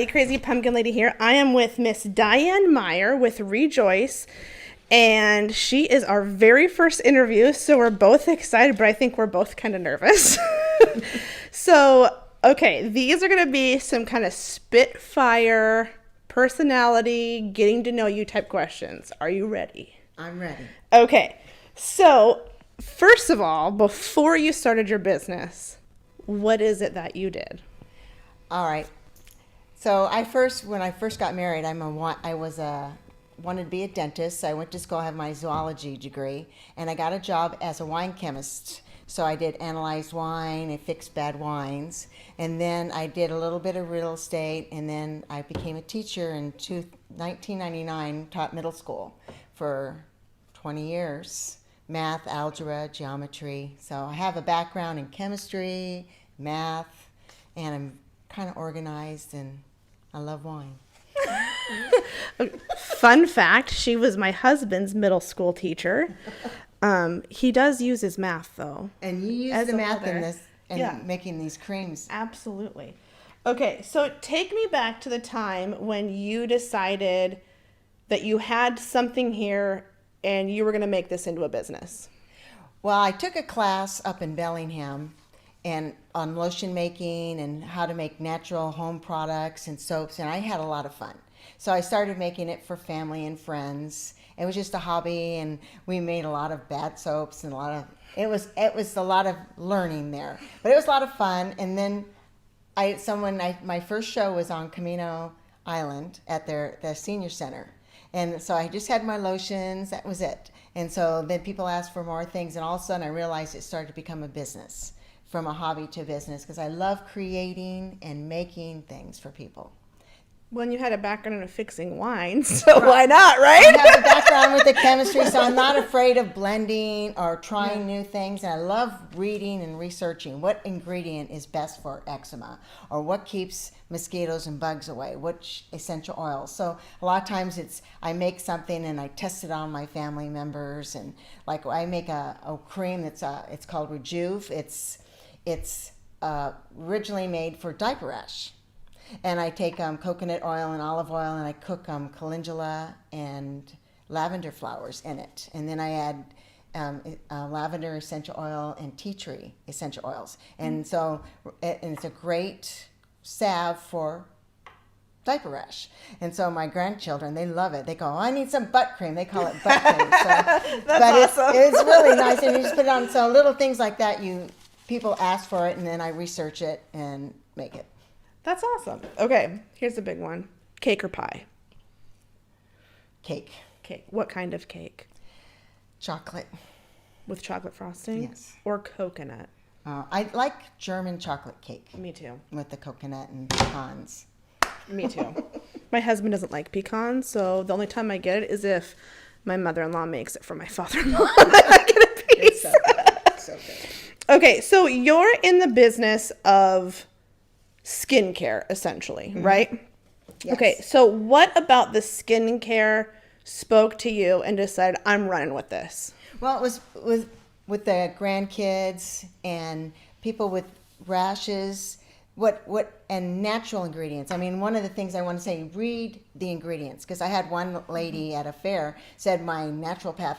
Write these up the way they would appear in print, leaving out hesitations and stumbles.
Hey, Crazy Pumpkin Lady here. I am with Miss Diane Meyer with ReJoyCe, and she is our very first interview, so we're both excited, but I think we're both kind of nervous. So, okay, these are going to be some kind of spitfire personality, getting to know you type questions. Are you ready? I'm ready. Okay, so first of all, before you started your business, what is it that you did? All right. So when I first got married, wanted to be a dentist. So I went to school, I have my zoology degree, and I got a job as a wine chemist. So I did analyzed wine and fixed bad wines, and then I did a little bit of real estate, and then I became a teacher in 1999. Taught middle school for 20 years, math, algebra, geometry. So I have a background in chemistry, math, and I'm kind of organized, and I love wine. Fun fact, she was my husband's middle school teacher. He does use his math, though. And you use the math in this and making these creams. Absolutely. Okay, so take me back to the time when you decided that you had something here and you were going to make this into a business. Well, I took a class up in Bellingham and on lotion making and how to make natural home products and soaps, and I had a lot of fun. So I started making it for family and friends. It was just a hobby, and we made a lot of bad soaps and it was a lot of learning there, but it was a lot of fun. And then my first show was on Camano Island at their senior center, and so I just had my lotions. That was it. And so then people asked for more things, and all of a sudden I realized it started to become a business, from a hobby to business, because I love creating and making things for people. Well, you had a background in fixing wine, so why not, right? I have a background with the chemistry, so I'm not afraid of blending or trying new things. And I love reading and researching what ingredient is best for eczema, or what keeps mosquitoes and bugs away, which essential oils. So a lot of times I make something and I test it on my family members, and like I make a cream it's called Rejuve. It's originally made for diaper rash. And I take coconut oil and olive oil, and I cook calendula and lavender flowers in it. And then I add lavender essential oil and tea tree essential oils. And so it's a great salve for diaper rash. And so my grandchildren, they love it. They go, I need some butt cream. They call it butt cream. So, That's awesome. It's really nice. And you just put it on. So little things like that, people ask for it, and then I research it and make it. That's awesome. Okay, here's a big one. Cake or pie? Cake. Cake. What kind of cake? Chocolate. With chocolate frosting? Yes. Or coconut? I like German chocolate cake. Me too. With the coconut and pecans. Me too. My husband doesn't like pecans, so the only time I get it is if my mother-in-law makes it for my father-in-law. I get a piece. It's so good. So good. Okay, so you're in the business of skincare, essentially, right? Yes. Okay, so what about the skincare spoke to you and decided, I'm running with this? Well, it was with the grandkids and people with rashes, and natural ingredients. I mean, one of the things I want to say, read the ingredients, because I had one lady at a fair said my naturopath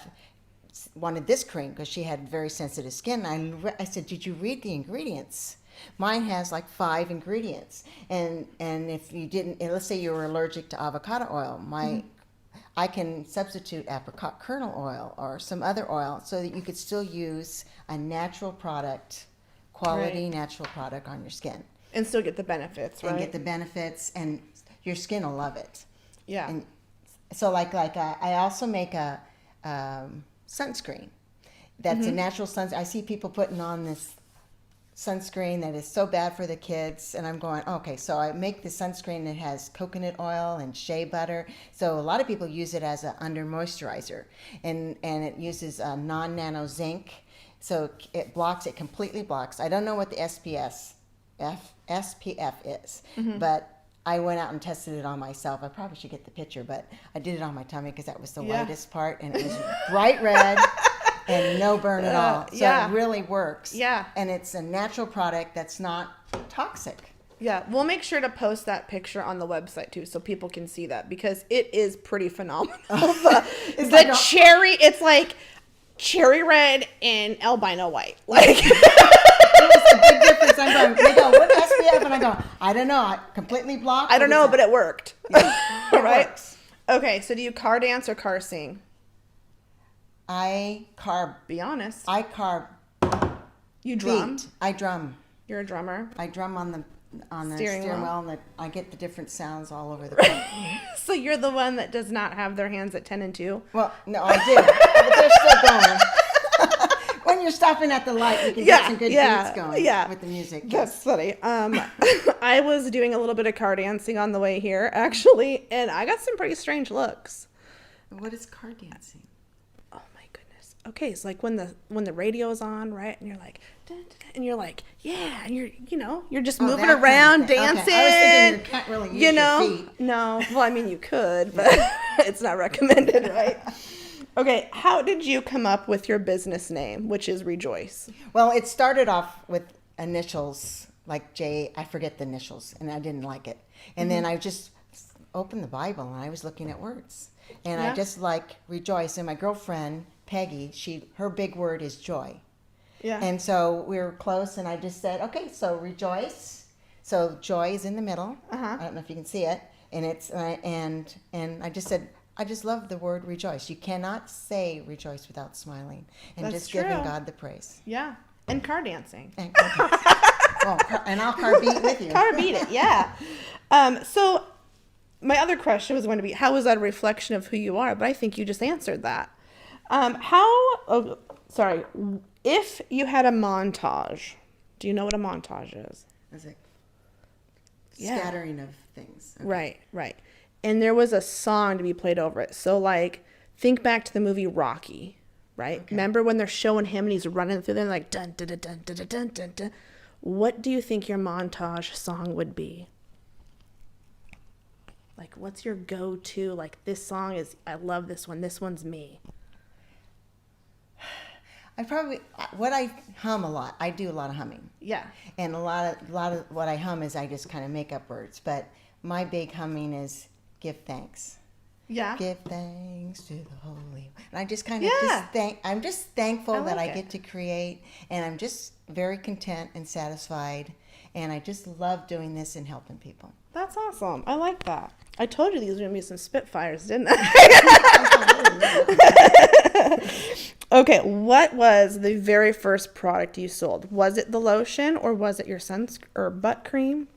wanted this cream because she had very sensitive skin. I said, did you read the ingredients? Mine has like 5 ingredients, and if you didn't, and let's say you were allergic to avocado oil, I can substitute apricot kernel oil or some other oil so that you could still use a natural product, quality natural product on your skin, and still get the benefits, right? And get the benefits, and your skin will love it. Yeah. And so I also make a sunscreen that's a natural sunscreen. I see people putting on this sunscreen that is so bad for the kids, and I'm going, okay, so I make the sunscreen that has coconut oil and shea butter. So a lot of people use it as an under moisturizer, and it uses a non-nano zinc, so it completely blocks. I don't know what the SPF is, but I went out and tested it on myself. I probably should get the picture, but I did it on my tummy because that was the whitest part, and it was bright red. And no burn at all. So it really works. Yeah. And it's a natural product that's not toxic. Yeah, we'll make sure to post that picture on the website too, so people can see that, because it is pretty phenomenal. The cherry, it's like cherry red and albino white. Like, It was a big difference. They go, what SPF? And I go, I don't know. I completely blocked. I don't know, but it worked. Yeah, it Right? works. Okay, so do you car dance or car sing? I carb. Be honest. I carb. You drum? Beat. I drum. You're a drummer? I drum on the steering wheel, and I get the different sounds all over the place. So you're the one that does not have their hands at 10 and 2? Well, no, I do. But they're still going. When you're stopping at the light, you can get some good beats going with the music. That's funny. I was doing a little bit of car dancing on the way here, actually, and I got some pretty strange looks. What is car dancing? Oh my goodness. Okay, it's like when the radio's on, right? And you're like, dun, dun, dun, and you're like, yeah, and you're just moving around, dancing. Okay. I was thinking you can't really use your feet. No. Well, I mean, you could, but it's not recommended, right? Okay, how did you come up with your business name, which is ReJoyCe? Well, it started off with initials like J. I forget the initials, and I didn't like it. And then I just opened the Bible, and I was looking at words. And I just like ReJoyCe. And my girlfriend, Peggy, her big word is joy. Yeah. And so we were close, and I just said, okay, so ReJoyCe. So joy is in the middle. I don't know if you can see it. And it's and I just said, I just love the word rejoice. You cannot say rejoice without smiling and That's just true. giving God the praise. Yeah. And car dancing. And I'll car beat with you. Car beat it, yeah. So my other question was going to be, how is that a reflection of who you are? But I think you just answered that. If you had a montage, do you know what a montage is? It's like scattering of things. Okay. Right. And there was a song to be played over it. So, like, think back to the movie Rocky, right? Okay. Remember when they're showing him and he's running through there like dun dun dun dun dun dun dun dun. What do you think your montage song would be? Like, what's your go-to? Like, this song is, I love this one. This one's me. What I hum a lot. I do a lot of humming. Yeah. And a lot of what I hum is I just kind of make up words. But my big humming is give thanks. Yeah. Give thanks to the Holy. And I just kind of I'm just thankful that I get to create, and I'm just very content and satisfied, and I just love doing this and helping people. That's awesome. I like that. I told you these were going to be some Spitfires, didn't I? Okay, what was the very first product you sold? Was it the lotion, or was it your butt cream?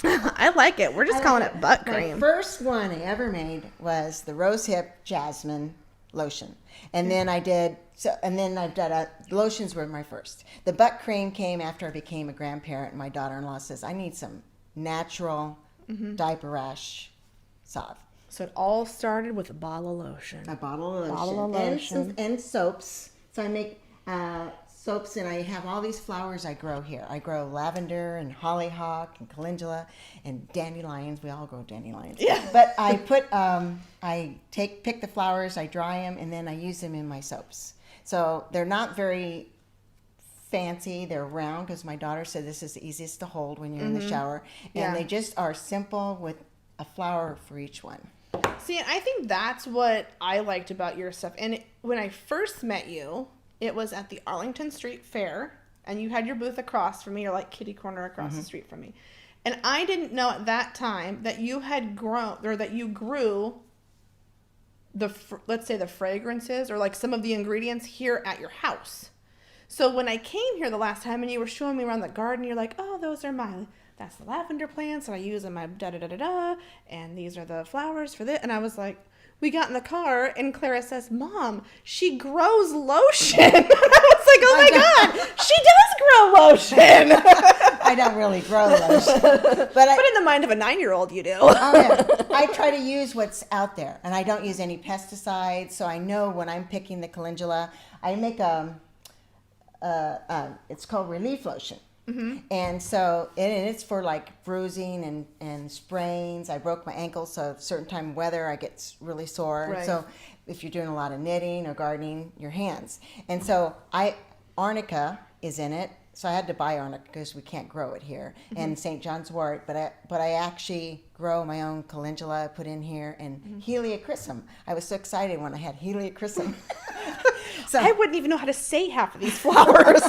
I like it. We're just calling it butt cream. My first one I ever made was the Rose Hip Jasmine lotion, and then I've done lotions were my first. The butt cream came after I became a grandparent, and my daughter-in-law says I need some natural diaper rash salve. So it all started with a bottle of lotion. A bottle of lotion. And soaps. So I make soaps, and I have all these flowers I grow here. I grow lavender and hollyhock and calendula and dandelions. We all grow dandelions. Yeah. But I put, pick the flowers, I dry them, and then I use them in my soaps. So they're not very fancy. They're round because my daughter said this is the easiest to hold when you're in the shower. And they just are simple with a flower for each one. See, I think that's what I liked about your stuff. And when I first met you, it was at the Arlington Street Fair, and you had your booth across from me, or like kitty corner across the street from me. And I didn't know at that time that you had grown, or that you grew let's say the fragrances, or like some of the ingredients here at your house. So when I came here the last time and you were showing me around the garden, you're like, oh, that's the lavender plants that I use in my da-da-da-da-da, and these are the flowers for this. And I was like, we got in the car, and Clara says, Mom, she grows lotion. I was like, oh my God, she does grow lotion. I don't really grow lotion. But in the mind of a 9-year-old, you do. Oh, yeah. I try to use what's out there, and I don't use any pesticides, so I know when I'm picking the calendula, I make it's called relief lotion. And so it's for like bruising and sprains. I broke my ankle, so a certain time of weather I get really sore. Right. So if you're doing a lot of knitting or gardening, your hands. And so arnica is in it, so I had to buy arnica because we can't grow it here, and St. John's wort. But I actually grow my own calendula. I put in here and heliochrysum. I was so excited when I had heliochrysum. So I wouldn't even know how to say half of these flowers.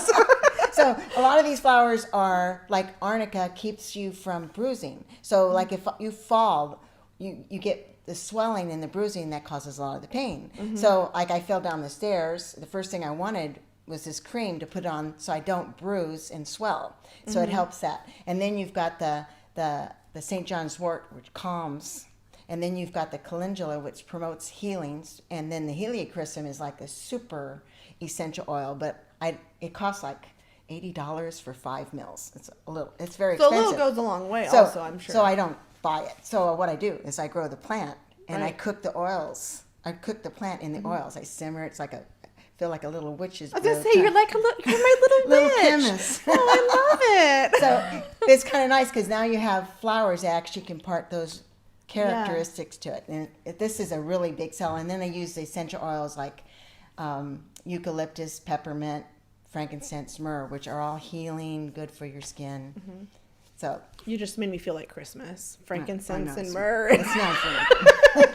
so a lot of these flowers are like arnica keeps you from bruising. So like if you fall, you get the swelling and the bruising that causes a lot of the pain. So like I fell down the stairs. The first thing I wanted was this cream to put on so I don't bruise and swell. So it helps that. And then you've got the St. John's wort, which calms. And then you've got the calendula, which promotes healings. And then the heliochrysum is like a super essential oil, but it costs like $80 for 5 mils. It's very expensive. So a little goes a long way also, I'm sure. So I don't buy it. So what I do is I grow the plant and I cook the oils. I cook the plant in the oils. I simmer it. It's like I feel like a little witch's brew. I was gonna say, you're my little little witch. chemist. Oh, I love it. So it's kind of nice because now you have flowers that actually can impart those characteristics to it. And this is a really big seller. And then I use the essential oils like eucalyptus, peppermint, frankincense, myrrh, which are all healing, good for your skin. So you just made me feel like Christmas. Frankincense and it's- myrrh. It smells really good.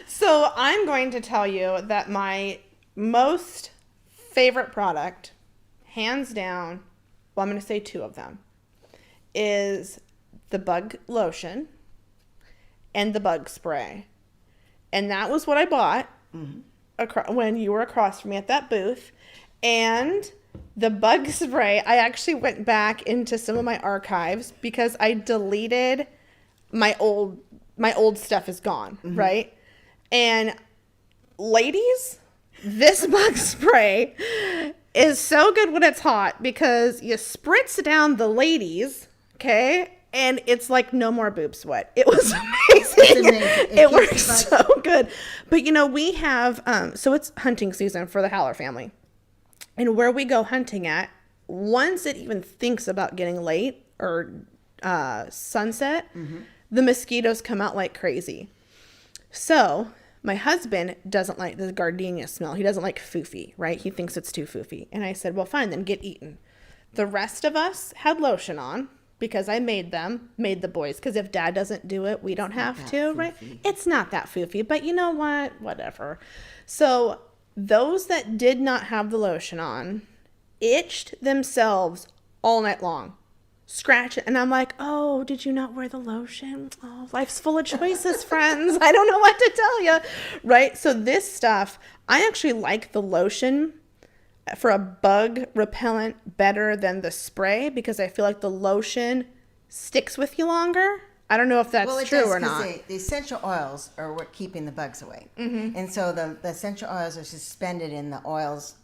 So I'm going to tell you that my most favorite product, hands down, well, I'm going to say 2 of them, is the bug lotion and the bug spray. And that was what I bought when you were across from me at that booth. And the bug spray, I actually went back into some of my archives because I deleted my old stuff is gone, right? And ladies, this bug spray is so good when it's hot because you spritz down the ladies, okay? And it's like no more boob sweat. It was amazing. It's amazing. It works so good. But we have, so it's hunting season for the Haller family. And where we go hunting at, once it even thinks about getting late or sunset, the mosquitoes come out like crazy. So my husband doesn't like the gardenia smell. He doesn't like foofy, right? He thinks it's too foofy. And I said, well, fine, then get eaten. The rest of us had lotion on because I made the boys. Because if dad doesn't do it, we don't have to, right? It's not that foofy. But you know what? Whatever. So those that did not have the lotion on itched themselves all night long. Scratch it. And I'm like, oh, did you not wear the lotion? Oh, life's full of choices, friends. I don't know what to tell you. Right? So this stuff, I actually like the lotion for a bug repellent better than the spray because I feel like the lotion sticks with you longer. I don't know if that's true or not. The essential oils are what keeping the bugs away. And so the essential oils are suspended in the oils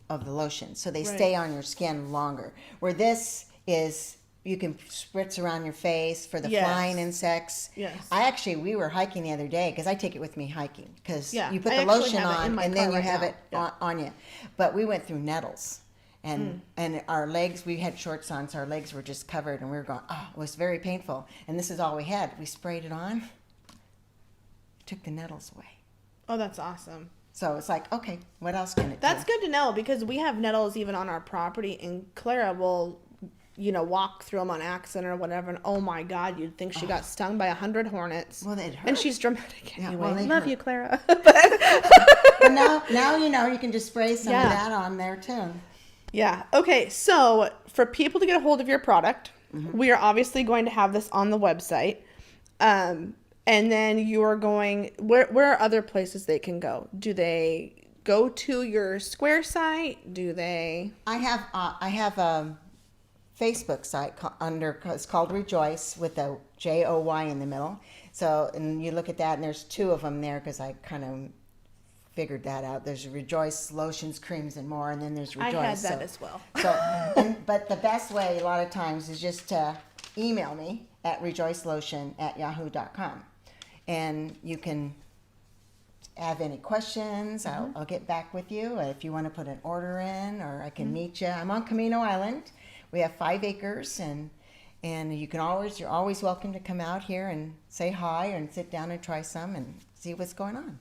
of the lotion. So they stay on your skin longer. Where this is, you can spritz around your face for the flying insects. Yes. We were hiking the other day because I take it with me hiking because you put I the actually lotion have it in on my and then car you right have now. it on you. But we went through nettles. And our legs, we had shorts on, so our legs were just covered, and we were going, oh, it was very painful. And this is all we had. We sprayed it on, took the nettles away. Oh, that's awesome. So it's like, okay, what else can it That's do? good to know because we have nettles even on our property, and Clara will, walk through them on accident or whatever, and oh my God, you'd think she got stung by 100 hornets. Well, it hurt. And she's dramatic anyway. well, they Love hurt. you, Clara. But now you can just spray some of that on there too. Yeah. Okay. So for people to get a hold of your product, we are obviously going to have this on the website. And then you are going, where are other places they can go? Do they go to your Square site? Do they? I have a Facebook site it's called ReJoyCe with a JOY in the middle. So, and you look at that and there's 2 of them there because I kind of figured that out. There's ReJoyCe lotions, creams, and more, and then there's ReJoyCe. I had that as well. But the best way a lot of times is just to email me at rejoycelotion@yahoo.com, and you can have any questions. I'll get back with you if you want to put an order in, or I can meet you. I'm on Camano Island. We have 5 acres, and you're always welcome to come out here and say hi and sit down and try some and see what's going on.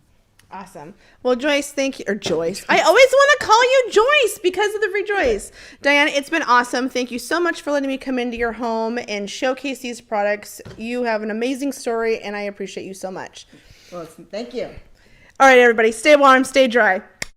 Awesome. Well, Joyce, thank you. Or Joyce. I always want to call you Joyce because of the ReJoyCe. Diane, it's been awesome. Thank you so much for letting me come into your home and showcase these products. You have an amazing story, and I appreciate you so much. Well, thank you. All right, everybody. Stay warm, stay dry.